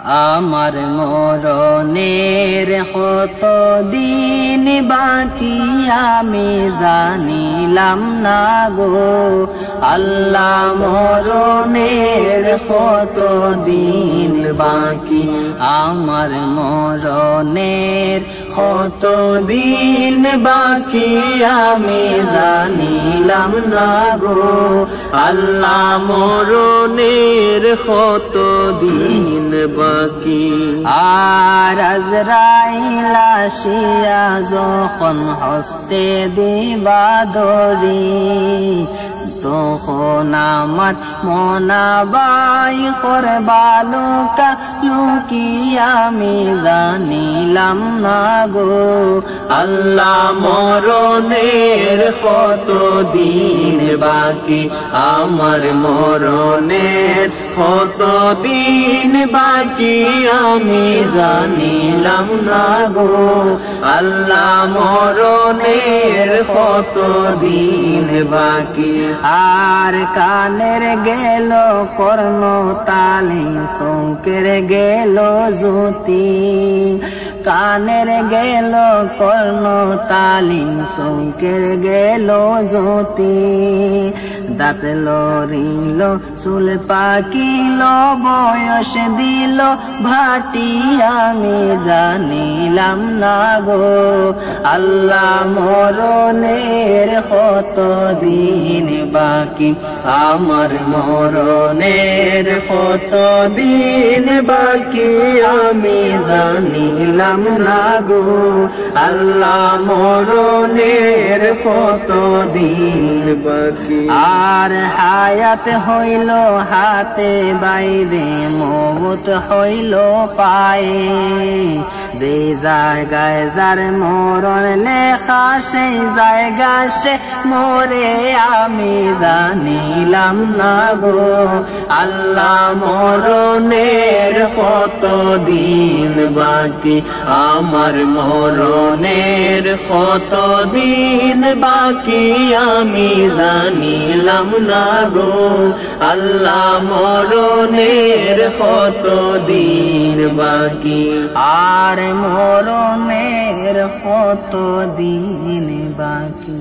আমার মরণের কত দিন বাকি আমি জানিলাম না গো আল্লাহ মরণের কত দিন বাকি আমার মরণের কত দিন বাকি আমি জানিলাম না গো আল্লাহ মরণের কত দিন বাকি আর আজরাইল আসিয়া যখন হস্তে দিবা দরি তখন আমার মনাবাই করবা লুকা লুকি আমি জানিলাম না গো আল্লাহ মরণের কত দিন বাকি আমার মরণের কত দিন বাকি আমি জানিলাম না গো আল্লাহ মরণের কত দিন বাকি আর কানের গেল কর্ণ তালি চৌকের গেল জ্যোতি কানের গেল কর্ণ তালি চৌকের গেল জ্যোতি দাঁত লড়িল চুল পাকিল বয়স দিল ভাটি আমি জানিলাম না গো আল্লাহ মরণের কত দিন বাকি আমার মরণের কত দিন বাকি আমি জানিলাম না গো আল্লাহ মরণের কত দিন বাকি আর হায়াত হইল হাতে বাইরে মৌত হইল পায়ে যে জায়গায় যার মরণ লেখা সেই জায়গা সে মরে আমি জানিলাম না গো আল্লাহ মরণের কত দিন বাকি আমার মরণের কত দিন বাকি আমি জানিলাম না গো আল্লাহ মরণের কত দিন বাকি আর মরণের কত দিন বাকি।